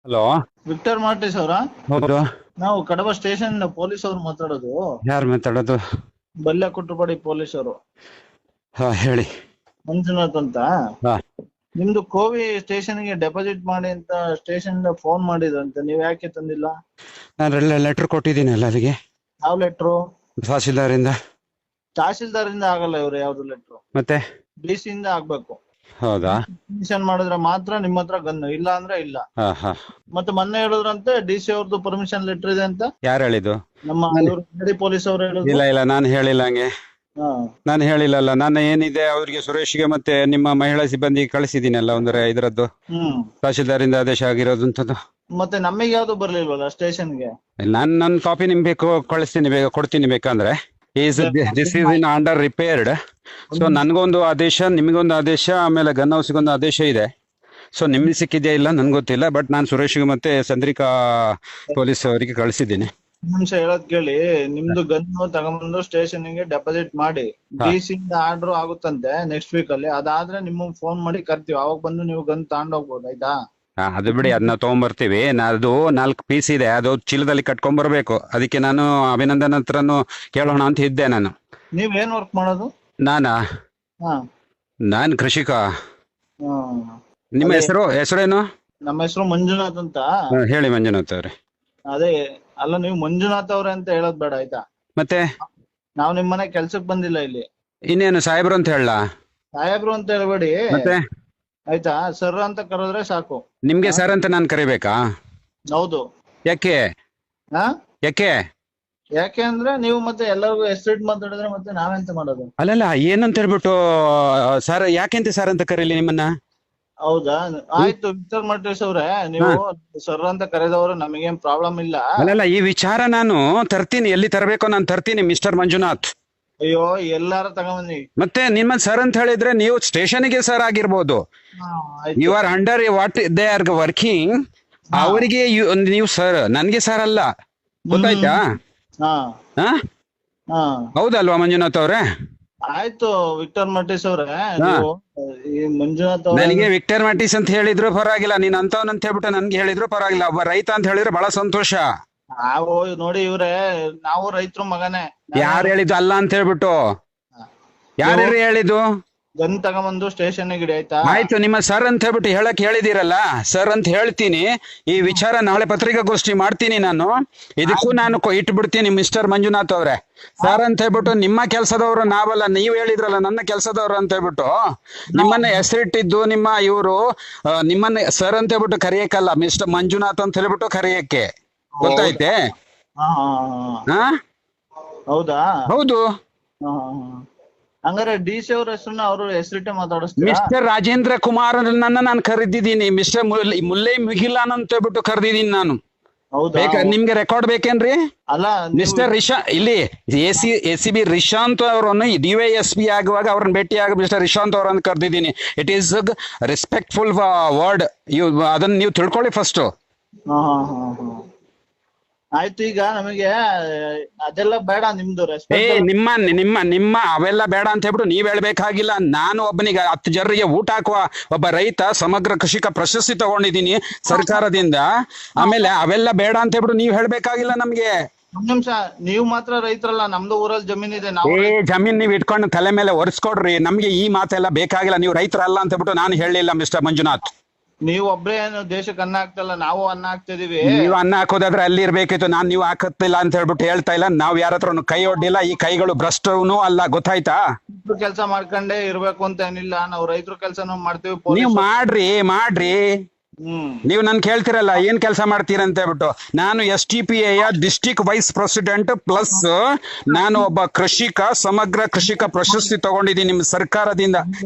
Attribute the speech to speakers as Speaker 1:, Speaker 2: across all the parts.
Speaker 1: Hello.
Speaker 2: Victor ಮಾರ್ಟಿಸ್ ಅವರಾ?
Speaker 1: ಹೌದು.
Speaker 2: ನಾವು ಕಡಬ ಸ್ಟೇಷನ್ ಪೊಲೀಸ್ ಅವ್ರು ಮಾತಾಡೋದು.
Speaker 1: ಯಾರು ಮಾತಾಡೋದು?
Speaker 2: ಬಲ್ಯ ಕುಟ್ರಪಾಡಿ ಪೊಲೀಸ್ ಅವರು.
Speaker 1: ಹಾ, ಹೇಳಿ.
Speaker 2: ಮಂಜುನಾಥ್ ಅಂತ.
Speaker 1: ಹಾ,
Speaker 2: ನಿಮ್ದು ಕೋವಿ ಸ್ಟೇಷನ್ ಗೆ ಡೆಪಾಸಿಟ್ ಮಾಡಿ ಅಂತ ಸ್ಟೇಷನ್ ಫೋನ್ ಮಾಡಿದ್ರಂತೆ, ನೀವ್ ಯಾಕೆ ತಂದಿಲ್ಲ?
Speaker 1: ನಾನು ಲೆಟರ್ ಕೊಟ್ಟಿದ್ದೀನಲ್ಲ ಅಲ್ಲಿಗೆ,
Speaker 2: ಯಾವ ಲೆಟ್ರು?
Speaker 1: ತಹಸೀಲ್ದಾರಿಂದ.
Speaker 2: ತಹಸೀಲ್ದಾರ್ ಇಂದ ಆಗಲ್ಲ ಇವ್ರು ಯಾವ್ದು ಲೆಟ್ರು,
Speaker 1: ಮತ್ತೆ?
Speaker 2: ಡಿ ಸಿ ಇಂದ ಆಗ್ಬೇಕು.
Speaker 1: ಹೌದಾ?
Speaker 2: ಪರ್ಮಿಷನ್ ಮಾಡಿದ್ರೆ ಮಾತ್ರ ನಿಮ್ಮ ಹತ್ರ ಗನ್ನು, ಇಲ್ಲ ಅಂದ್ರೆ ಇಲ್ಲ.
Speaker 1: ಹಾ ಹಾ.
Speaker 2: ಮತ್ತೆ ಮೊನ್ನೆ ಹೇಳಿದ್ರಂತೆ ಡಿ ಸಿ ಅವ್ರದ್ದು ಪರ್ಮಿಷನ್ ಲೆಟರ್ ಇದೆ ಅಂತ.
Speaker 1: ಯಾರು ಹೇಳಿದ್ದು?
Speaker 2: ನಮ್ಮ ಇವ್ರು ಪೊಲೀಸ್ ಅವ್ರು ಹೇಳಿದ್ರು.
Speaker 1: ಇಲ್ಲ ಇಲ್ಲ, ನಾನು ಹೇಳಿಲ್ಲ ಹಂಗೆ.
Speaker 2: ಹಾ.
Speaker 1: ನಾನು ಹೇಳಿಲ್ಲಲ್ಲ. ನಾನು ಏನಿದೆ ಅವ್ರಿಗೆ, ಸುರೇಶ್ಗೆ ಮತ್ತೆ ನಿಮ್ಮ ಮಹಿಳಾ ಸಿಬ್ಬಂದಿ ಕಳಿಸಿದ್ದೀನಲ್ಲ, ಅಂದ್ರೆ ಇದರದ್ದು ತಹಸೀಲ್ದಾರಿಂದ ಆದೇಶ ಆಗಿರೋದು ಅಂತದ್ದು.
Speaker 2: ಮತ್ತೆ ನಮಗೆ ಯಾವ್ದು ಬರ್ಲಿಲ್ವಲ್ಲ ಸ್ಟೇಷನ್ಗೆ?
Speaker 1: ನನ್ನ ಕಾಪಿ ನಿಮ್ಗೆ ಬೇಕು, ಕಳಿಸ್ತೀನಿ, ಬೇಗ ಕೊಡ್ತೀನಿ ಬೇಕಂದ್ರೆ. This is in under repaired. So ನನ್ಗೊಂದು ಆದೇಶ, ನಿಮಗೊಂದು ಆದೇಶ, ಆಮೇಲೆ ಗನ್ ಹೌಸ್ಗೊಂದು ಆದೇಶ ಇದೆ. ಸೊ ನಿಮ್ಗೆ ಸಿಕ್ಕಿದೆಯಾ ಇಲ್ಲ ನನ್ಗೆ ಗೊತ್ತಿಲ್ಲ, ಬಟ್ ನಾನು ಸುರೇಶ್ಗೆ ಮತ್ತೆ ಚಂದ್ರಿಕಾ ಪೊಲೀಸ್ ಅವರಿಗೆ ಕಳಿಸಿದ್ದೀನಿ.
Speaker 2: ನಿಮಿಷ ಹೇಳೋದ್ ಕೇಳಿ. ನಿಮ್ದು ಗನ್ನು ತಗೊಂಡ್ಬಂದು ಸ್ಟೇಷನ್ ಗೆ ಡೆಪಾಸಿಟ್ ಮಾಡಿ, ಡಿ ಸಿ ಇಂದ ಆರ್ಡರ್ ಆಗುತ್ತಂತೆ ನೆಕ್ಸ್ಟ್ ವೀಕ್ ಅಲ್ಲಿ. ಅದಾದ್ರೆ ನಿಮ್ಗೆ ಫೋನ್ ಮಾಡಿ ಕರ್ತೀವಿ, ಅವಾಗ ಬಂದು ನೀವು ಗನ್ ತಗೊಂಡೋಗ್ಬೋದು, ಆಯ್ತಾ?
Speaker 1: ಅದು ಬಿಡಿ, ಅದನ್ನ ತಗೊಂಡ್ಬರ್ತೀವಿ. ಅದು 4 ಪೀಸ್ ಇದೆ, ಅದು ಚೀಲದಲ್ಲಿ ಕಟ್ಕೊಂಡ್ಬರ್ಬೇಕು. ಅದಕ್ಕೆ ನಾನು ಅಭಿನಂದನ್ ಹತ್ರನು ಕೇಳೋಣ ಅಂತ ಇದ್ದೆ. ನಾನು
Speaker 2: ನೀವ್ ಏನ್ ವರ್ಕ್ ಮಾಡೋದು?
Speaker 1: ನಾನಾ?
Speaker 2: ಹಾ.
Speaker 1: ನಾನ್ ಕೃಷಿಕ.
Speaker 2: ಹಾ.
Speaker 1: ನಿಮ್ಮ ಹೆಸರೇನು?
Speaker 2: ನಮ್ಮ ಹೆಸರು ಮಂಜುನಾಥ್ ಅಂತ.
Speaker 1: ಹೇಳಿ ಮಂಜುನಾಥ್ ಅವ್ರೆ.
Speaker 2: ಅದೇ, ಅಲ್ಲ ನೀವು ಮಂಜುನಾಥ್ ಅವ್ರೆ ಅಂತ ಹೇಳೋದ್ ಬೇಡ, ಆಯ್ತಾ?
Speaker 1: ಮತ್ತೆ
Speaker 2: ನಾವ್ ನಿಮ್ ಮನೆ ಕೆಲ್ಸಕ್ ಬಂದಿಲ್ಲ ಇಲ್ಲಿ.
Speaker 1: ಇನ್ನೇನು ಸಾಹೇಬ್ರು ಅಂತ ಹೇಳ?
Speaker 2: ಸಾಹೇಬ್ರು ಅಂತ ಹೇಳ್ಬೇಡಿ,
Speaker 1: ಮತ್ತೆ
Speaker 2: ಆಯ್ತಾ? ಸರ್ ಅಂತ ಕರೆದ್ರೆ ಸಾಕು.
Speaker 1: ನಿಮ್ಗೆ ಸರ್ ಅಂತ ನಾನು ಕರಿಬೇಕಾ?
Speaker 2: ಹೌದು.
Speaker 1: ಯಾಕೆ?
Speaker 2: ಹಾ.
Speaker 1: ಯಾಕೆ?
Speaker 2: ಯಾಕೆ ಅಂದ್ರೆ ನೀವು ಮತ್ತೆ ಎಲ್ಲರಿಗೂ ಹೆಸರಿಟ್ ಮಾತಾಡಿದ್ರೆ ಮತ್ತೆ ನಾವೆಂತ ಮಾಡೋದು?
Speaker 1: ಅಲ್ಲಲ್ಲ, ಏನಂತ ಹೇಳ್ಬಿಟ್ಟು ಸರ್, ಯಾಕೆಂತ ಸರ್ ಅಂತ ಕರೀಲಿ ನಿಮ್ಮನ್ನ?
Speaker 2: ಹೌದಾ? ಆಯ್ತು ವಿಕ್ಟರ್ ಮಾರ್ಟಿಸ್ ಅವ್ರೆ, ನೀವು ಸರ್ ಅಂತ ಕರೆದವರು, ನಮಗೇನ್ ಪ್ರಾಬ್ಲಮ್ ಇಲ್ಲ.
Speaker 1: ಅಲ್ಲಲ್ಲ, ಈ ವಿಚಾರ ನಾನು ತರ್ತೀನಿ, ಎಲ್ಲಿ ತರಬೇಕೋ ನಾನು ತರ್ತೀನಿ ಮಿಸ್ಟರ್ ಮಂಜುನಾಥ್.
Speaker 2: ಅಯ್ಯೋ, ಎಲ್ಲಾರ ತಗೊಂಬನ್ನಿ.
Speaker 1: ಮತ್ತೆ ನಿಮ್ಮ ಸರ್ ಅಂತ ಹೇಳಿದ್ರೆ ನೀವು ಸ್ಟೇಷನ್ಗೆ ಸರ್ ಆಗಿರ್ಬೋದು. You are under what they are working. ಅವರಿಗೆ ನೀವು ಸರ್, ನನ್ಗೆ ಸರ್ ಅಲ್ಲ, ಗೊತ್ತಾಯ್ತಾ?
Speaker 2: ಹಾ.
Speaker 1: ಹಾ,
Speaker 2: ಹಾ.
Speaker 1: ಹೌದಲ್ವಾ ಮಂಜುನಾಥ್ ಅವ್ರೆ?
Speaker 2: ಆಯ್ತು ವಿಕ್ಟರ್ ಮಾರ್ಟಿಸ್ ಅವ್ರೆ, ನೀವು ಈ ಮಂಜುನಾಥ್ ಅವ್ರೆ.
Speaker 1: ನನಗೆ ವಿಕ್ಟರ್ ಮಾರ್ಟಿಸ್ ಅಂತ ಹೇಳಿದ್ರು ಪರವಾಗಿಲ್ಲ, ನೀನ್ ಅಂತವನ್ ಅಂತ ಹೇಳ್ಬಿಟ್ಟು ನನ್ಗೆ ಹೇಳಿದ್ರು ಪರವಾಗಿಲ್ಲ. ಒಬ್ಬ ರೈತ ಅಂತ ಹೇಳಿದ್ರೆ ಬಹಳ ಸಂತೋಷ.
Speaker 2: ನಾವು ನೋಡಿ ಇವ್ರೆ, ನಾವು ರೈತರು ಮಗನೇ.
Speaker 1: ಯಾರು ಹೇಳಿದ್ದು ಅಲ್ಲ ಅಂತ ಹೇಳ್ಬಿಟ್ಟು? ಯಾರು ಹೇಳಿದ್ದು?
Speaker 2: ಗನ್ ತಗೊಂಬಂದು ಸ್ಟೇಷನ್ ಗಿಡಿ, ಆಯ್ತಾ?
Speaker 1: ಆಯ್ತು, ನಿಮ್ಮ ಸರ್ ಅಂತ ಹೇಳ್ಬಿಟ್ಟು ಹೇಳಕ್ ಹೇಳಿದಿರಲ್ಲ, ಸರ್ ಅಂತ ಹೇಳ್ತೀನಿ. ಈ ವಿಚಾರ ನಾಳೆ ಪತ್ರಿಕಾಗೋಷ್ಠಿ ಮಾಡ್ತೀನಿ ನಾನು. ಇದಕ್ಕೂ ನಾನು ಇಟ್ಬಿಡ್ತೀನಿ ಮಿಸ್ಟರ್ ಮಂಜುನಾಥ್ ಅವ್ರೆ. ಸರ್ ಅಂತ ಹೇಳ್ಬಿಟ್ಟು ನಿಮ್ಮ ಕೆಲಸದವರು ನಾವಲ್ಲ, ನೀವ್ ಹೇಳಿದ್ರಲ್ಲ ನನ್ನ ಕೆಲಸದವ್ರು ಅಂತ ಹೇಳ್ಬಿಟ್ಟು ನಿಮ್ಮನ್ನ ಹೆಸರಿಟ್ಟಿದ್ದು ನಿಮ್ಮ ಇವರು. ನಿಮ್ಮನ್ನ ಸರ್ ಅಂತ ಹೇಳ್ಬಿಟ್ಟು ಕರೆಯಕ್ಕಲ್ಲ, ಮಿಸ್ಟರ್ ಮಂಜುನಾಥ್ ಅಂತ ಹೇಳ್ಬಿಟ್ಟು ಕರೆಯಕ್ಕೆ, ಗೊತ್ತಾಯ್ತೆ? ಹಾ,
Speaker 2: ಹೌದಾ?
Speaker 1: ಹೌದು.
Speaker 2: ಹಂಗಾರೆ ಡಿ ಸಿ ಅವ್ರ ಹೆಸರನ್ನ ಅವರು ಹೆಸರಿಟ್ಟೆ ಮಾತಾಡಿಸ್ತೀರಾ?
Speaker 1: ಮಿಸ್ಟರ್ ರಾಜೇಂದ್ರ ಕುಮಾರ್ ನಾನು ಕರೆದಿದ್ದೀನಿ. ಮಿಸ್ಟರ್ ಮುಲ್ಲೈ ಮುಗಿಲಾನ್ ಅಂತ ಹೇಳ್ಬಿಟ್ಟು ಕರೆದಿದ್ದೀನಿ ನಾನು.
Speaker 2: ಹೌದಾ?
Speaker 1: ನಿಮ್ಗೆ ರೆಕಾರ್ಡ್ ಬೇಕೇನ್ರಿ?
Speaker 2: ಅಲ್ಲ,
Speaker 1: ಮಿಸ್ಟರ್ ಇಲ್ಲಿ ಎಸಿಬಿ ರಿಶಾಂತ್ ಅವರನ್ನು DYSP ಆಗುವಾಗ ಅವ್ರನ್ನ ಭೇಟಿಯಾಗ ಮಿಸ್ಟರ್ ರಿಶಾಂತ್ ಅವರನ್ನು ಕರೆದಿದ್ದೀನಿ. It is respectful word. ಅದನ್ನ ನೀವು ತಿಳ್ಕೊಳ್ಳಿ ಫಸ್ಟ್.
Speaker 2: ಆಯ್ತು, ಈಗ ನಮಗೆ ಅದೆಲ್ಲ ಬೇಡ, ನಿಮ್ದು
Speaker 1: ನಿಮ್ಮ ಅವೆಲ್ಲ ಬೇಡ ಅಂತ ಹೇಳ್ಬಿಟ್ಟು ನೀವ್ ಹೇಳ್ಬೇಕಾಗಿಲ್ಲ. ನಾನು ಒಬ್ಬನಿಗೆ 10 ಜನರಿಗೆ ಊಟ ಹಾಕುವ ಒಬ್ಬ ರೈತ, ಸಮಗ್ರ ಕೃಷಿಕ ಪ್ರಶಸ್ತಿ ತಗೊಂಡಿದ್ದೀನಿ ಸರ್ಕಾರದಿಂದ. ಆಮೇಲೆ ಅವೆಲ್ಲ ಬೇಡ ಅಂತ ಹೇಳ್ಬಿಟ್ಟು ನೀವ್ ಹೇಳ್ಬೇಕಾಗಿಲ್ಲ ನಮ್ಗೆ.
Speaker 2: ಒಂದ್ ನಿಮಿಷ, ನೀವು ಮಾತ್ರ ರೈತರಲ್ಲ, ನಮ್ದು ಊರಲ್ಲಿ ಜಮೀನಿದೆ.
Speaker 1: ಜಮೀನ್ ನೀವ್ ಇಟ್ಕೊಂಡು ತಲೆ ಮೇಲೆ ಒರೆಸ್ಕೊಡ್ರಿ. ನಮ್ಗೆ ಈ ಮಾತೆಲ್ಲ ಬೇಕಾಗಿಲ್ಲ. ನೀವು ರೈತರಲ್ಲ ಅಂತ ಹೇಳ್ಬಿಟ್ಟು ನಾನು ಹೇಳಿಲ್ಲ ಮಿಸ್ಟರ್ ಮಂಜುನಾಥ್.
Speaker 2: ನೀವು ಒಬ್ರೇ ಏನು ದೇಶಕ್ಕೆ ಅನ್ನ ಹಾಕ್ತಲ್ಲ, ನಾವು ಅನ್ನ ಹಾಕ್ತಿದೀವಿ.
Speaker 1: ನೀವು ಅನ್ನ ಹಾಕೋದಾದ್ರೆ ಅಲ್ಲಿ ಇರ್ಬೇಕಿತ್ತು. ನಾನ್ ನೀವು ಹಾಕತ್ತಿಲ್ಲ ಅಂತ ಹೇಳ್ಬಿಟ್ಟು ಹೇಳ್ತಾ ಇಲ್ಲ. ನಾವ್ ಯಾರ ಹತ್ರ ಕೈ ಒಡ್ಡಿಲ್ಲ. ಈ ಕೈಗಳು ಭ್ರಷ್ಟವೂ ಅಲ್ಲ, ಗೊತ್ತಾಯ್ತಾ?
Speaker 2: ಕೆಲಸ ಮಾಡ್ಕೊಂಡೇ ಇರ್ಬೇಕು ಅಂತ ಏನಿಲ್ಲ, ನಾವು ರೈತರ ಕೆಲಸನೂ ಮಾಡ್ತೀವಿ.
Speaker 1: ನೀವು ಮಾಡ್ರಿ. ನೀವು ನನ್ ಕೇಳ್ತಿರಲ್ಲ ಏನ್ ಕೆಲಸ ಮಾಡ್ತೀರ ಅಂತ ಹೇಳ್ಬಿಟ್ಟು. ನಾನು STPA district vice president plus ನಾನು ಒಬ್ಬ ಕೃಷಿಕ, ಸಮಗ್ರ ಕೃಷಿಕ ಪ್ರಶಸ್ತಿ ತಗೊಂಡಿದ್ದೀನಿ ನಿಮ್ಮ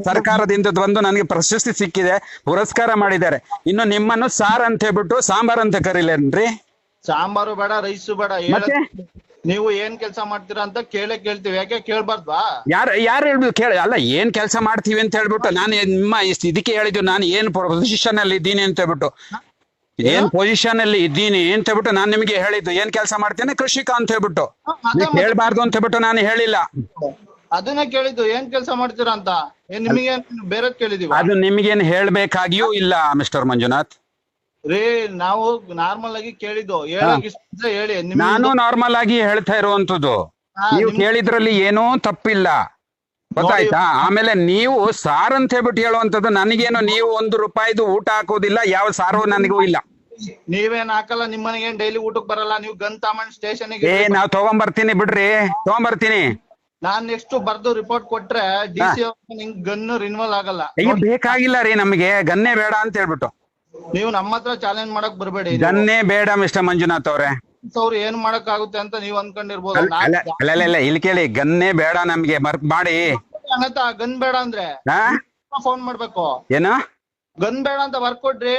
Speaker 1: ಸರ್ಕಾರದಿಂದ ಬಂದು ನನಗೆ ಪ್ರಶಸ್ತಿ ಸಿಕ್ಕಿದೆ, ಪುರಸ್ಕಾರ ಮಾಡಿದ್ದಾರೆ. ಇನ್ನು ನಿಮ್ಮನ್ನು ಸಾರ್ ಅಂತ ಹೇಳ್ಬಿಟ್ಟು ಸಾಂಬಾರ್ ಅಂತ ಕರೀಲೇನ್ರಿ?
Speaker 2: ಸಾಂಬಾರು ಬೇಡ, ರೈಸು ಬೇಡ. ನೀವು ಏನ್ ಕೆಲಸ ಮಾಡ್ತೀರಾ ಅಂತ ಕೇಳ್ತೀವಿ. ಯಾಕೆ ಕೇಳ್ಬಾರ್ದಾ? ಯಾರು
Speaker 1: ಹೇಳ್ಬಿಟ್ಟು ಅಲ್ಲ, ಏನ್ ಕೆಲಸ ಮಾಡ್ತೀವಿ ಅಂತ ಹೇಳ್ಬಿಟ್ಟು ನಾನು ನಿಮ್ಮ ಇದಕ್ಕೆ ಹೇಳಿದ್ದು. ನಾನು ಏನ್ ಪೊಸಿಷನ್ ಅಲ್ಲಿ ಇದ್ದೀನಿ ಅಂತ ಹೇಳ್ಬಿಟ್ಟು, ಏನ್ ಪೊಸಿಷನ್ ಅಲ್ಲಿ ಇದ್ದೀನಿ ಅಂತ ಹೇಳ್ಬಿಟ್ಟು ನಾನು ನಿಮ್ಗೆ ಹೇಳಿದ್ದು. ಏನ್ ಕೆಲಸ ಮಾಡ್ತೇನೆ, ಕೃಷಿಕ ಅಂತ ಹೇಳ್ಬಿಟ್ಟು. ಹೇಳ್ಬಾರ್ದು ಅಂತ ಹೇಳ್ಬಿಟ್ಟು ನಾನು ಹೇಳಿಲ್ಲ.
Speaker 2: ಅದನ್ನ ಕೇಳಿದ್ದು, ಏನ್ ಕೆಲಸ ಮಾಡ್ತೀರಾ ಅಂತ. ನಿಮಗೆ ಬೇರೆ ಕೇಳಿದೀವಿ.
Speaker 1: ಅದು ನಿಮ್ಗೇನ್ ಹೇಳ್ಬೇಕಾಗಿಯೂ ಇಲ್ಲ ಮಿಸ್ಟರ್ ಮಂಜುನಾಥ್.
Speaker 2: ರೀ ನಾವು ನಾರ್ಮಲ್ ಆಗಿ ಕೇಳಿದ್ದು ಹೇಳಕ್ ಇಷ್ಟ ಇದ್ರೆ ಹೇಳಿ
Speaker 1: ನಾನು ನಾರ್ಮಲ್ ಆಗಿ ಹೇಳ್ತಾ ಇರುವಂತದ್ದು. ನೀವು ಕೇಳಿದ್ರಲ್ಲಿ ಏನೂ ತಪ್ಪಿಲ್ಲ, ಗೊತ್ತಾಯ್ತಾ? ಆಮೇಲೆ ನೀವು ಸಾರ್ ಅಂತ ಹೇಳ್ಬಿಟ್ಟು ಹೇಳುವಂತದ್ದು ನನಗೇನು, ನೀವು ₹1 ಊಟ ಹಾಕೋದಿಲ್ಲ, ಯಾವ ಸಾರು ನನಗೂ ಇಲ್ಲ.
Speaker 2: ನೀವೇನ್ ಹಾಕಲ್ಲ, ನಿಮ್ಮನೆಗೆ ಡೈಲಿ ಊಟಕ್ಕೆ ಬರಲ್ಲ, ನೀವು ಗನ್ ತಗೊಂಡ್ ಸ್ಟೇಷನ್
Speaker 1: ನಾವ್ ತಗೊಂಬರ್ತೀನಿ ಬಿಡ್ರಿ, ತಗೊಂಬರ್ತೀನಿ.
Speaker 2: ನಾನ್ ನೆಕ್ಸ್ಟ್ ಬರ್ದು ರಿಪೋರ್ಟ್ ಕೊಟ್ರೆ DC ನಿಂಗ್ ಗನ್ ರಿನ್ವಲ್ ಆಗಲ್ಲ.
Speaker 1: ಅಯ್ಯೋ ಬೇಕಾಗಿಲ್ಲ ರೀ ನಮ್ಗೆ, ಗನ್ನೇ ಬೇಡ ಅಂತ ಹೇಳ್ಬಿಟ್ಟು.
Speaker 2: ನೀವು ನಮ್ಮ ಹತ್ರ ಚಾಲೆಂಜ್ ಮಾಡಕ್ ಬರ್ಬೇಡಿ.
Speaker 1: ಗನ್ನೇ ಬೇಡ ಮಿಸ್ಟರ್ ಮಂಜುನಾಥ್ ಅವ್ರೆ.
Speaker 2: ಅವ್ರು ಏನ್ ಮಾಡಕ್ ಆಗುತ್ತೆ ಅಂತ ನೀವ್ ಅನ್ಕೊಂಡಿರ್ಬೋದು.
Speaker 1: ಅಲ್ಲ ಇಲ್ಲಿ ಕೇಳಿ, ಗನ್ನೇ ಬೇಡ ನಮ್ಗೆ, ವರ್ಕ್ ಮಾಡಿ.
Speaker 2: ಗನ್ ಬೇಡ ಅಂದ್ರೆ ಫೋನ್ ಮಾಡ್ಬೇಕು.
Speaker 1: ಏನು
Speaker 2: ಗನ್ ಬೇಡ ಅಂತ ವರ್ಕ್ ಕೊಡ್ರಿ,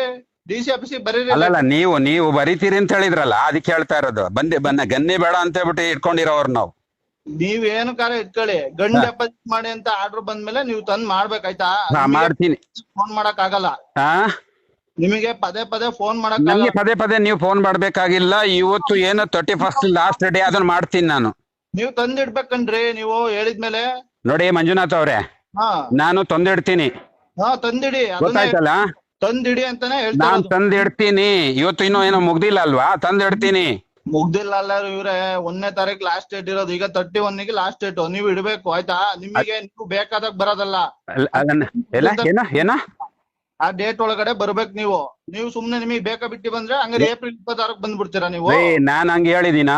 Speaker 2: DC ಆಫೀಸಿಗೆ ಬರೀರಿ.
Speaker 1: ಅಲ್ಲಲ್ಲ, ನೀವು ಬರೀತೀರಿ ಅಂತ ಹೇಳಿದ್ರಲ್ಲ, ಅದಕ್ಕೆ ಹೇಳ್ತಾ ಇರೋದು. ಗನ್ನೇ ಬೇಡ ಅಂತ ಹೇಳ್ಬಿಟ್ಟು ಇಟ್ಕೊಂಡಿರೋರು ನಾವು.
Speaker 2: ನೀವ್ ಏನು ಕಾರ ಇಟ್ಕೊಳ್ಳಿ, ಗನ್ ಡೆಪಾಸಿಟ್ ಮಾಡಿ ಅಂತ ಆರ್ಡರ್ ಬಂದ್ಮೇಲೆ ನೀವು ತಂದ್ ಮಾಡ್ಬೇಕಾಯ್ತಾ?
Speaker 1: ಮಾಡ್ತೀನಿ.
Speaker 2: ಫೋನ್ ಮಾಡಕ್ ಆಗಲ್ಲ ನಿಮಗೆ, ಪದೇ ಫೋನ್ ಮಾಡಕ್
Speaker 1: ನಮ್ಗೆ ಪದೇ ನೀವು ಫೋನ್ ಮಾಡ್ಬೇಕಾಗಿಲ್ಲ. ಇವತ್ತು ಏನು 31st ಲಾಸ್ಟ್ ಡೇ, ಅದನ್ನ ಮಾಡ್ತೀನಿ ನಾನು.
Speaker 2: ನೀವು ತಂದಿಡ್ಬೇಕನ್ರಿ, ನೀವು ಹೇಳಿದ್ಮೇಲೆ.
Speaker 1: ನೋಡಿ ಮಂಜುನಾಥ್ ಅವ್ರೆ, ನಾನು ತಂದಿಡ್ತೀನಿ.
Speaker 2: ತಂದಿಡಿ,
Speaker 1: ಗೊತ್ತಾಯ್ತಲ್ಲ?
Speaker 2: ತಂದಿಡಿ ಅಂತಾನೆ
Speaker 1: ನಾನ್ ತಂದಿಡ್ತೀನಿ. ಇವತ್ತು ಇನ್ನೂ ಏನೋ ಮುಗ್ದಿಲ್ಲ ಅಲ್ವಾ? ತಂದಿಡ್ತೀನಿ.
Speaker 2: ಮುಗ್ದಿಲ್ಲ ಅಲ್ಲ ಇವ್ರೆ, 1ನೇ ತಾರೀಕು ಲಾಸ್ಟ್ ಡೇಟ್ ಇರೋದು. ಈಗ 31ಗೆ ಲಾಸ್ಟ್ ಡೇಟ್. ನೀವು ಇಡ್ಬೇಕು ಆಯ್ತಾ? ನಿಮಗೆ ನೀವು ಬೇಕಾದಾಗ ಬರೋದಲ್ಲ,
Speaker 1: ಏನ
Speaker 2: ಆ ಡೇಟ್ ಒಳಗಡೆ ಬರ್ಬೇಕು. ನೀವು ಸುಮ್ನೆ ನಿಮಗೆ ಬೇಕಾ ಬಿಟ್ಟು ಬಂದ್ರೆ ಹಂಗಾರೆ ಏಪ್ರಿಲ್ 26ಕ್ಕೆ ಬಂದ್ಬಿಡ್ತೀರಾ ನೀವು?
Speaker 1: ನಾನ್ ಹಂಗ ಹೇಳಿದೀನಾ?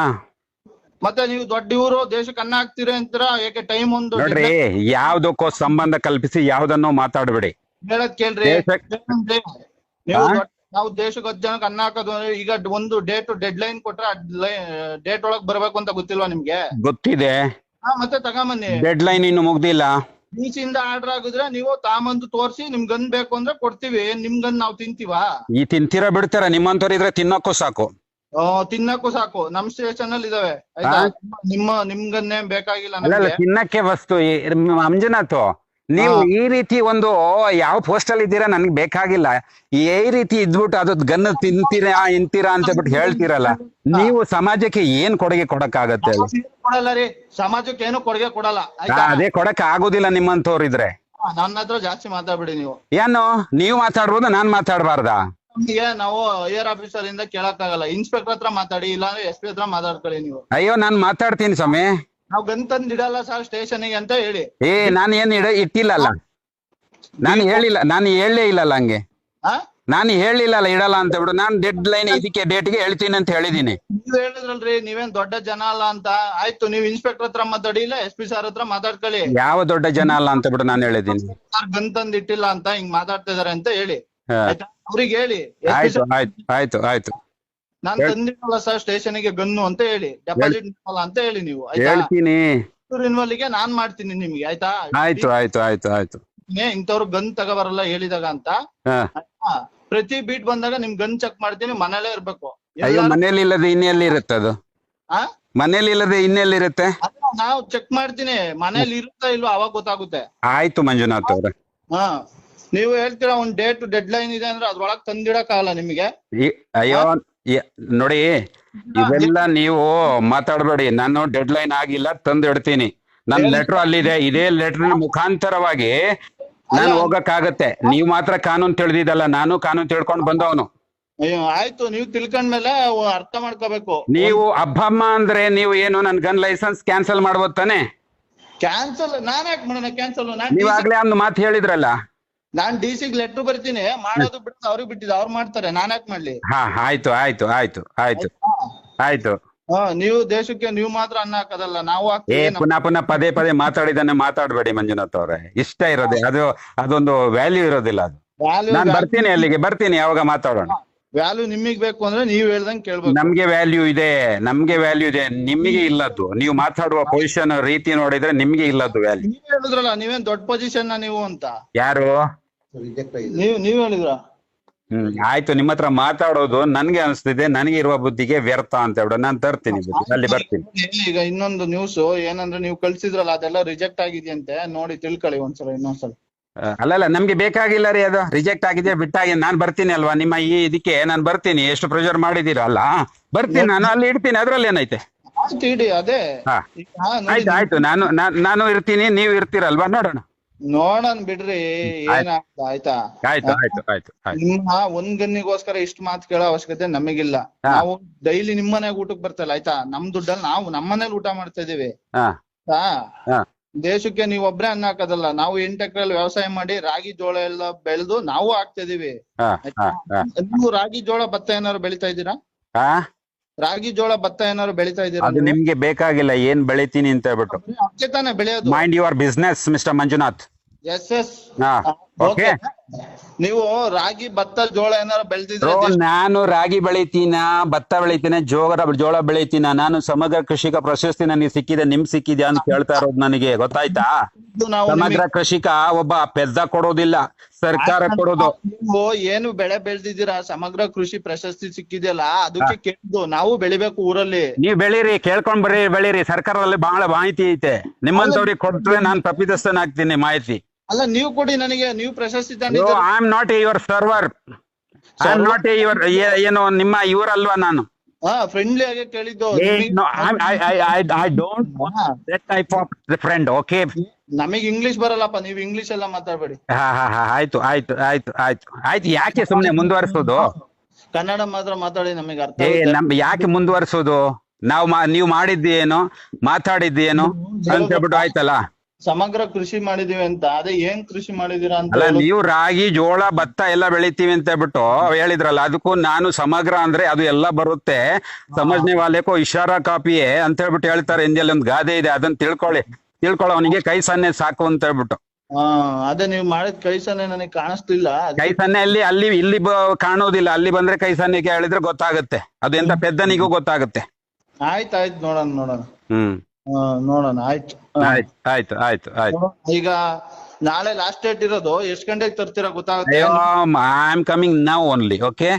Speaker 2: ಮತ್ತೆ ನೀವು ದೊಡ್ಡ ಇವರು ದೇಶಕ್ಕೆ ಅನ್ನ ಹಾಕ್ತೀರಿ ಅಂತೀರಾ, ಯಾಕೆ ಟೈಮ್ ಒಂದು
Speaker 1: ನೋಡ್ರಿ, ಯಾವ್ದಕ್ಕೋ ಸಂಬಂಧ ಕಲ್ಪಿಸಿ ಯಾವ್ದನ್ನೋ ಮಾತಾಡ್ಬೇಡಿ.
Speaker 2: ಹೇಳದ್ ಕೇಳ್ರಿ. ನೀವು ನಾವು ದೇಶಕ್ಕೆ 10 ಜನಕ್ಕೆ ಅನ್ನ ಹಾಕೋದು, ಈಗ ಒಂದು ಡೆಡ್ ಲೈನ್ ಕೊಟ್ರೆ ಡೇಟ್ ಒಳಗ್ ಬರ್ಬೇಕು ಅಂತ ಗೊತ್ತಿಲ್ವಾ ನಿಮ್ಗೆ?
Speaker 1: ಗೊತ್ತಿದೆ.
Speaker 2: ಮತ್ತೆ ತಗೊಂಬನ್ನಿ.
Speaker 1: ಡೆಡ್ ಲೈನ್ ಇನ್ನು ಮುಗ್ದಿಲ್ಲ.
Speaker 2: DC ಇಂದ ಆರ್ಡರ್ ಆಗಿದ್ರೆ ನೀವು ತಾಮಂದು ತೋರ್ಸಿ, ನಿಮ್ ಗನ್ ಬೇಕು ಅಂದ್ರೆ ಕೊಡ್ತೀವಿ. ನಿಮ್ ಗನ್ ನಾವ್ ತಿಂತೀವಾ?
Speaker 1: ಈ ತಿಂತೀರಾ ಬಿಡ್ತಾರ? ನಿಮ್ಮಂತವ್ರು ಇದ್ರೆ ತಿನ್ನಕ್ಕೂ ಸಾಕು.
Speaker 2: ತಿನ್ನಕ್ಕೂ ಸಾಕು. ನಮ್ ಸ್ಟೇಷನ್ ಅಲ್ಲಿ ಇದಾವೆ ಆಯ್ತಾ? ನಿಮ್ ಗನ್ನೇ ಬೇಕಾಗಿಲ್ಲ
Speaker 1: ಅಲ್ಲ,
Speaker 2: ನಮ್ಗೆ.
Speaker 1: ತಿನ್ನಕ್ಕೆ ವಸ್ತು. ಮಂಜುನಾಥ್, ನೀವು ಈ ರೀತಿ ಒಂದು ಯಾವ ಪೋಸ್ಟ್ ಅಲ್ಲಿ ಇದ್ದೀರಾ ನನ್ಗೆ ಬೇಕಾಗಿಲ್ಲ. ಈ ರೀತಿ ಇದ್ಬಿಟ್ಟು ಅದು ಗನ್ ತಿಂತೀರಾ ಅಂತ ಬಿಟ್ಟು ಹೇಳ್ತೀರಲ್ಲ, ನೀವು ಸಮಾಜಕ್ಕೆ ಏನ್ ಕೊಡುಗೆ ಕೊಡಕ್ಕಾಗತ್ತೆ?
Speaker 2: ಕೊಡಲ್ಲ ರೀ, ಸಮಾಜಕ್ಕೆ ಏನು ಕೊಡುಗೆ ಕೊಡಲ್ಲ ಆಯ್ತಾ?
Speaker 1: ಅದೇ ಕೊಡಕ್ ಆಗೋದಿಲ್ಲ ನಿಮ್ಮಂತವ್ರು ಇದ್ರೆ.
Speaker 2: ನನ್ನ ಹತ್ರ ಜಾಸ್ತಿ ಮಾತಾಡ್ಬೇಡಿ ನೀವು.
Speaker 1: ಏನು ನೀವು ಮಾತಾಡ್ಬೋದು, ನಾನ್ ಮಾತಾಡ್ಬಾರ್ದಾ?
Speaker 2: ನಮ್ಗೆ ನಾವು ಏರ್ ಆಫೀಸರ್ ಇಂದ ಕೇಳಕ್ಕಾಗಲ್ಲ. ಇನ್ಸ್ಪೆಕ್ಟರ್ ಹತ್ರ ಮಾತಾಡಿ, ಇಲ್ಲಾಂದ್ರೆ SP ಹತ್ರ ಮಾತಾಡ್ಕೊಳ್ಳಿ ನೀವು.
Speaker 1: ಅಯ್ಯೋ, ನಾನ್ ಮಾತಾಡ್ತೀನಿ ಸ್ವಾಮಿ.
Speaker 2: ನಾವ್ ಗನ್ ತಂದ್ ಇಡಲ್ಲ ಸರ್ ಸ್ಟೇಷನ್ಗೆ ಅಂತ ಹೇಳಿ.
Speaker 1: ನಾನು ಏನ್ ಇಟ್ಟಿಲ್ಲಲ್ಲ, ನಾನು ಹೇಳಲೇ ಇಲ್ಲಲ್ಲ ಹಂಗೆ. ನಾನು ಹೇಳಿಲ್ಲಲ್ಲ ಇಡಲ್ಲ ಅಂತ ಬಿಡು. ನಾನು ಡೆಡ್ ಲೈನ್ ಇದಕ್ಕೆ ಡೇಟ್ಗೆ ಹೇಳ್ತೀನಿ ಅಂತ ಹೇಳಿದೀನಿ.
Speaker 2: ನೀವ್ ಹೇಳಿದ್ರಲ್ರಿ, ನೀವೇನ್ ದೊಡ್ಡ ಜನ ಅಲ್ಲ ಅಂತ. ಆಯ್ತು, ನೀವ್ ಇನ್ಸ್ಪೆಕ್ಟರ್ ಹತ್ರ ಮಾತಾಡಿ, ಇಲ್ಲ SP ಸರ್ ಹತ್ರ ಮಾತಾಡ್ಕೊಳ್ಳಿ.
Speaker 1: ಯಾವ ದೊಡ್ಡ ಜನ ಅಲ್ಲ ಅಂತ ಬಿಡು, ನಾನು ಹೇಳಿದೀನಿ.
Speaker 2: ಗನ್ ತಂದ್ ಇಟ್ಟಿಲ್ಲ ಅಂತ ಹಿಂಗ್ ಮಾತಾಡ್ತಾ ಇದಾರೆ ಅಂತ ಹೇಳಿ, ಅವ್ರಿಗೆ ಹೇಳಿ.
Speaker 1: ಆಯ್ತು
Speaker 2: ನಾನ್ ತಂದಿಟ್ಟಲ್ಲ ಸರ್ ಸ್ಟೇಷನ್ಗೆ ಗನ್ನು ಅಂತ ಹೇಳಿ, ಡೆಪಾಸಿಟ್ ಅಂತ ಹೇಳಿ ನೀವು.
Speaker 1: ಹೇಳ್ತೀನಿ.
Speaker 2: ರಿನ್ವಲ್ಗೆ ನಾನ್ ಮಾಡ್ತೀನಿ ನಿಮ್ಗೆ ಆಯ್ತಾ?
Speaker 1: ಆಯ್ತು.
Speaker 2: ಇಂಥವ್ರು ಗನ್ ತಗೋಬರಲ್ಲ ಹೇಳಿದಾಗ ಅಂತ. ಪ್ರತಿ ಬೀಟ್ ಬಂದಾಗ ನಿಮ್ ಗನ್ ಚೆಕ್ ಮಾಡ್ತೀನಿ, ಮನೇಲೇ ಇರ್ಬೇಕು.
Speaker 1: ಅಯ್ಯೋ, ಮನೇಲಿ ಇಲ್ಲದೆ ಇನ್ನೆಲ್ಲಿ ಇರುತ್ತೆ ಅದು? ಮನೇಲಿ ಇಲ್ಲದೆ ಇನ್ನೆಲ್ಲಿ ಇರುತ್ತೆ?
Speaker 2: ನಾವು ಚೆಕ್ ಮಾಡ್ತೀನಿ, ಮನೇಲಿ ಇರುತ್ತಾ ಇಲ್ವಾ ಅವಾಗ ಗೊತ್ತಾಗುತ್ತೆ.
Speaker 1: ಆಯ್ತು ಮಂಜುನಾಥ್ ಅವ್ರೆ.
Speaker 2: ನೀವು ಹೇಳ್ತೀರಾ ಒಂದ್ ಡೆಡ್ ಲೈನ್ ಇದೆ ಅಂದ್ರೆ ಅದ್ರೊಳಗ್ ತಂದಿಡಕ್ ಆಗಲ್ಲ ನಿಮಗೆ.
Speaker 1: ಅಯ್ಯೋ ನೋಡಿ, ಇವೆಲ್ಲ ನೀವು ಮಾತಾಡ್ಬೇಡಿ. ನಾನು ಡೆಡ್ ಲೈನ್ ಆಗಿಲ್ಲ, ತಂದಿಡ್ತೀನಿ. ನನ್ ಲೆಟರ್ ಅಲ್ಲಿದೆ. ಇದೇ ಲೆಟರ್ ಮುಖಾಂತರವಾಗಿ ನಾನು ಹೋಗಕ್ಕಾಗತ್ತೆ. ನೀವು ಮಾತ್ರ ಕಾನೂನು ತಿಳಿದಿದ್ದಲ್ಲ, ನಾನು ಕಾನೂನು ತಿಳ್ಕೊಂಡ್ ಬಂದವನು.
Speaker 2: ಅಯ್ಯೋ ಆಯ್ತು, ನೀವು ತಿಳ್ಕೊಂಡ್ಮೇಲೆ ಅರ್ಥ ಮಾಡ್ಕೋಬೇಕು.
Speaker 1: ನೀವು ಅಬ್ಬಮ್ಮ ಅಂದ್ರೆ ನೀವು ಏನು ನನ್ ಗನ್ ಲೈಸೆನ್ಸ್ ಕ್ಯಾನ್ಸಲ್ ಮಾಡ್ಬೋದು ತಾನೆ?
Speaker 2: ಕ್ಯಾನ್ಸಲ್ ನಾನ್ ಯಾಕೆ ಮಾಡೋಣ? ಕ್ಯಾನ್ಸಲ್
Speaker 1: ನೀವಾಗ್ಲೇ ಒಂದು ಮಾತು ಹೇಳಿದ್ರಲ್ಲ.
Speaker 2: ನಾನ್ DC-ಗೆ ಲೆಟರ್ ಬರ್ತೀನಿ, ಮಾಡೋದು ಬಿಟ್ಟು ಅವ್ರಿಗೆ ಬಿಟ್ಟಿದ್ದು, ಅವ್ರು ಮಾಡ್ತಾರೆ, ನಾನ್ ಯಾಕೆ ಮಾಡ್ಲಿ? ಆಯ್ತು. ನೀವು ದೇಶಕ್ಕೆ ನೀವು ಮಾತ್ರ ಅನ್ನ ಹಾಕೋದಲ್ಲ, ನಾವು
Speaker 1: ಪುನಃ ಪದೇ ಮಾತಾಡಿದಾನೆ ಮಾತಾಡ್ಬೇಡಿ ಮಂಜುನಾಥ್ ಅವ್ರೆ. ಇಷ್ಟ ಇರೋದೆ ಅದೊಂದು ವ್ಯಾಲ್ಯೂ ಇರೋದಿಲ್ಲ. ಅದು ನಾನ್ ಬರ್ತೀನಿ, ಅಲ್ಲಿಗೆ ಬರ್ತೀನಿ, ಯಾವಾಗ ಮಾತಾಡೋಣ.
Speaker 2: ವ್ಯಾಲ್ಯೂ ನಿಮಗ್ ಬೇಕು ಅಂದ್ರೆ ನೀವ್ ಹೇಳ್ದಂಗೆ ಕೇಳ್ಬೇಕು.
Speaker 1: ನಮ್ಗೆ ವ್ಯಾಲ್ಯೂ ಇದೆ, ನಿಮಗೆ ಇಲ್ಲದ್ದು. ನೀವು ಮಾತಾಡುವ ಪೊಸಿಷನ್ ರೀತಿ ನೋಡಿದ್ರೆ ನಿಮ್ಗೆ ಇಲ್ಲದ್ದು ವ್ಯಾಲ್ಯೂ.
Speaker 2: ನೀವ್ ಹೇಳಿದ್ರಲ್ಲ, ನೀವೇನ್ ದೊಡ್ಡ ಪೊಸಿಷನ್ ನೀವು ಅಂತ.
Speaker 1: ಯಾರು?
Speaker 2: ನೀವ್ ಹೇಳಿದ್ರ.
Speaker 1: ಆಯ್ತು, ನಿಮ್ಮ ಹತ್ರ ಮಾತಾಡೋದು ನನ್ಗೆ ಅನಿಸ್ತಿದೆ, ನನಗೆ ಇರುವ ಬುದ್ಧಿಗೆ ವ್ಯರ್ಥ ಅಂತ ಹೇಳ್ಬಿಡು. ನಾನ್ ತರ್ತೀನಿ, ಅಲ್ಲಿ ಬರ್ತೀನಿ.
Speaker 2: ಈಗ ಇನ್ನೊಂದು ನ್ಯೂಸ್ ಏನಂದ್ರೆ, ನೀವು ಕಳ್ಸಿದ್ರಲ್ಲ ಅದೆಲ್ಲ ರಿಜೆಕ್ಟ್ ಆಗಿದೆಯಂತೆ, ನೋಡಿ ತಿಳ್ಕೊಳ್ಳಿ ಒಂದ್ಸಲ, ಇನ್ನೊಂದ್ಸಲ.
Speaker 1: ಅಲ್ಲಲ್ಲ, ನಮ್ಗೆ ಬೇಕಾಗಿಲ್ಲ ರೀ, ಅದು ರಿಜೆಕ್ಟ್ ಆಗಿದೆ, ಬಿಟ್ಟಾಗಿ. ನಾನ್ ಬರ್ತೀನಿ ಅಲ್ವಾ ನಿಮ್ಮ ಈ ಇದಕ್ಕೆ, ನಾನ್ ಬರ್ತೀನಿ. ಎಷ್ಟು ಪ್ರೆಷರ್ ಮಾಡಿದೀರಲ್ಲ, ಬರ್ತೀನಿ ನಾನು, ಅಲ್ಲಿ ಇಡ್ತೀನಿ. ಅದ್ರಲ್ಲಿ ಏನೈತೆ?
Speaker 2: ಇಡಿ, ಅದೇ.
Speaker 1: ಆಯ್ತು. ನಾನು ಇರ್ತೀನಿ, ನೀವು ಇರ್ತೀರಲ್ವಾ, ನೋಡೋಣ.
Speaker 2: ನೋಡೋಣ ಬಿಡ್ರಿ ಏನಾಗ್ತದ ಆಯ್ತಾ.
Speaker 1: ಆಯ್ತು ಆಯ್ತು ಆಯ್ತು ಆಯ್ತು.
Speaker 2: ನಿಮ್ಮ ಒಂದ್ ಗನ್ನಿಗೋಸ್ಕರ ಇಷ್ಟ್ ಮಾತು ಕೇಳೋ ಅವಶ್ಯಕತೆ ನಮಗಿಲ್ಲ.
Speaker 1: ಹಾ.
Speaker 2: ನಾವು ಡೈಲಿ ನಿಮ್ ಮನೆಗ್ ಊಟಕ್ ಬರ್ತಲ್ಲ ಆಯ್ತಾ, ನಮ್ ದುಡ್ಡಲ್ಲಿ ನಾವು ನಮ್ ಮನೇಲಿ ಊಟ ಮಾಡ್ತಾ ಇದೀವಿ.
Speaker 1: ಹಾ
Speaker 2: ಹಾ
Speaker 1: ಹಾ
Speaker 2: ದೇಶಕ್ಕೆ ನೀವ್ ಒಬ್ರೇ ಅನ್ನ ಹಾಕೋದಲ್ಲ, ನಾವು 8 ಎಕರೆಯಲ್ಲಿ ವ್ಯವಸಾಯ ಮಾಡಿ ರಾಗಿ ಜೋಳ ಎಲ್ಲ ಬೆಳೆದು ನಾವು ಹಾಕ್ತಾ ಇದೀವಿ.
Speaker 1: ಹಾ ಹಾ ಹಾ
Speaker 2: ನೀವು ರಾಗಿ ಜೋಳ ಭತ್ತ ಏನಾದ್ರು ಬೆಳಿತಾ ಇದ್ದೀರಾ?
Speaker 1: ಹಾ.
Speaker 2: ರಾಗಿ ಜೋಳ ಭತ್ತ ಏನಾದ್ರು ಬೆಳಿತಾ ಇದ್ದೀರಾ?
Speaker 1: ಅದು ನಿಮ್ಗೆ ಬೇಕಾಗಿಲ್ಲ ಏನ್ ಬೆಳಿತೀನಿ ಅಂತ ಹೇಳ್ಬಿಟ್ಟು.
Speaker 2: ಅದಕ್ಕೆ ತಾನೇ ಬೆಳೆಯೋದು.
Speaker 1: Mind your business mister Manjunath.
Speaker 2: Yes yes.
Speaker 1: ಹಾ ಓಕೆ.
Speaker 2: ನೀವು ರಾಗಿ ಭತ್ತ ಜೋಳ ಏನಾದ್ರು ಬೆಳೆದಿದ್ರೆ
Speaker 1: ನಾನು ರಾಗಿ ಬೆಳಿತೀನ, ಭತ್ತ ಬೆಳಿತೀನಿ, ಜೋಳ ಬೆಳಿತೀನ. ನಾನು ಸಮಗ್ರ ಕೃಷಿಕ ಪ್ರಶಸ್ತಿ ನನಗೆ ಸಿಕ್ಕಿದೆ, ನಿಮ್ ಸಿಕ್ಕಿದ್ಯಾ ಅಂತ ಕೇಳ್ತಾ ಇರೋದು ನನಗೆ, ಗೊತ್ತಾಯ್ತಾ?
Speaker 2: ನಾವು
Speaker 1: ಸಮಗ್ರ ಕೃಷಿಕ ಒಬ್ಬ ಪೆದ್ದ ಕೊಡೋದಿಲ್ಲ, ಸರ್ಕಾರ ಕೊಡೋದು.
Speaker 2: ನೀವು ಏನು ಬೆಳೆ ಬೆಳೆದಿದ್ದೀರಾ, ಸಮಗ್ರ ಕೃಷಿ ಪ್ರಶಸ್ತಿ ಸಿಕ್ಕಿದೆಯಲ್ಲ ಅದಕ್ಕೆ ಕೇಳಿದ್ದು. ನಾವು ಬೆಳಿಬೇಕು ಊರಲ್ಲಿ.
Speaker 1: ನೀವ್ ಬೆಳೀರಿ, ಕೇಳ್ಕೊಂಡ್ ಬೆಳೀರಿ. ಸರ್ಕಾರದಲ್ಲಿ ಬಹಳ ಮಾಹಿತಿ ಐತೆ, ನಿಮ್ಮಂತವ್ರಿಗೆ ಕೊಟ್ರೆ ನಾನು ತಪ್ಪಿತಸ್ಥನಾಗ್ತೀನಿ ಮಾಹಿತಿ.
Speaker 2: ಅಲ್ಲ ನೀವು ಕೊಡಿ ನನಗೆ, ನೀವು ಪ್ರಶಸ್ತಿ
Speaker 1: I am not your server, I am not your ಏನು ನಿಮ್ಮ ಇವರಲ್ವಾ ನಾನು.
Speaker 2: ಫ್ರೆಂಡ್ಲಿ ಆಗಿ ಕೇಳಿದ್ದು.
Speaker 1: I don't want that type of friend. Okay,
Speaker 2: ನಮಗ್ ಇಂಗ್ಲಿಷ್ ಬರಲ್ಲಪ್ಪ, ನೀವು ಇಂಗ್ಲಿಷ್ ಎಲ್ಲ ಮಾತಾಡ್ಬೇಡಿ.
Speaker 1: ಹಾ ಹಾ ಹಾ ಆಯ್ತು ಆಯ್ತು ಆಯ್ತು ಆಯ್ತು ಆಯ್ತು. ಯಾಕೆ ಸುಮ್ನೆ ಮುಂದುವರಿಸೋದು?
Speaker 2: ಕನ್ನಡ ಮಾತ್ರ ಮಾತಾಡಿ, ನಮಗೆ ಅರ್ಥ
Speaker 1: ಯಾಕೆ ಮುಂದುವರಿಸೋದು? ನೀವು ಮಾಡಿದ್ದೇನು, ಮಾತಾಡಿದ್ದೇನು ಅಂತ ಹೇಳ್ಬಿಟ್ಟು ಆಯ್ತಲ್ಲ.
Speaker 2: ಸಮಗ್ರ ಕೃಷಿ ಮಾಡಿದೀವಿ ಅಂತ, ಅದೇ ಏನ್ ಕೃಷಿ ಮಾಡಿದೀರಾ ಅಂತ.
Speaker 1: ಅಲ್ಲ, ನೀವು ರಾಗಿ ಜೋಳ ಭತ್ತ ಎಲ್ಲ ಬೆಳಿತೀವಿ ಅಂತ ಹೇಳ್ಬಿಟ್ಟು ಹೇಳಿದ್ರಲ್ಲ, ಅದಕ್ಕೂ ನಾನು ಸಮಗ್ರ ಅಂದ್ರೆ ಅದು ಎಲ್ಲ ಬರುತ್ತೆ. ಸಮಜ್ನೆ ವಾಲೆಕೋ ಇಶಾರಾ ಕಾಪಿಯೇ ಅಂತ ಹೇಳ್ಬಿಟ್ಟು ಹೇಳ್ತಾರೆ ಹಿಂದಿಯಲ್ಲಿ, ಒಂದು ಗಾದೆ ಇದೆ, ಅದನ್ನ ತಿಳ್ಕೊಳ್ಳೋ ಅವನಿಗೆ ಕೈ ಸನ್ನೆ ಸಾಕು ಅಂತ ಹೇಳ್ಬಿಟ್ಟು.
Speaker 2: ಅದೇ ನೀವು ಮಾಡಿದ ಕೈ ಸನ್ನೆ ನನಗೆ ಕಾಣಿಸ್ತಿಲ್ಲ.
Speaker 1: ಕೈ ಸನ್ನೆ ಇಲ್ಲಿ ಕಾಣೋದಿಲ್ಲ, ಅಲ್ಲಿ ಬಂದ್ರೆ ಕೈ ಸನ್ನೆಗೆ ಹೇಳಿದ್ರೆ ಗೊತ್ತಾಗುತ್ತೆ, ಅದು ಎಂತ ಪೆದ್ದನಿಗೂ ಗೊತ್ತಾಗುತ್ತೆ.
Speaker 2: ಆಯ್ತಾಯ್ತು, ನೋಡೋಣ. ನೋಡೋಣ, ಆಯ್ತು
Speaker 1: ಆಯ್ತು ಆಯ್ತು ಆಯ್ತು ಆಯ್ತು.
Speaker 2: ಈಗ ನಾಳೆ ಲಾಸ್ಟ್ ಡೇಟ್ ಇರೋದು, ಎಷ್ಟ್ ಗಂಟೆಗೆ ತರ್ತೀರಾ ಗೊತ್ತಾಗುತ್ತೆ?
Speaker 1: I am coming now only. Okay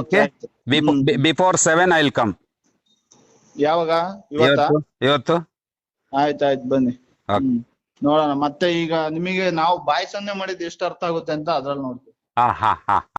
Speaker 1: okay, before 7 I will come.
Speaker 2: ಯಾವಾಗ?
Speaker 1: ಇವತ್ತು.
Speaker 2: ಆಯ್ತಾಯ್ತು, ಬನ್ನಿ. ನೋಡೋಣ. ಮತ್ತೆ ಈಗ ನಿಮಗೆ ನಾವು ಬಾಯಿ ಸನ್ನೆ ಮಾಡಿದ್ ಎಷ್ಟು ಅರ್ಥ ಆಗುತ್ತೆ ಅಂತ ಅದ್ರಲ್ಲಿ ನೋಡ್ತೀವಿ.
Speaker 1: ಹಾ ಹಾ ಹಾ.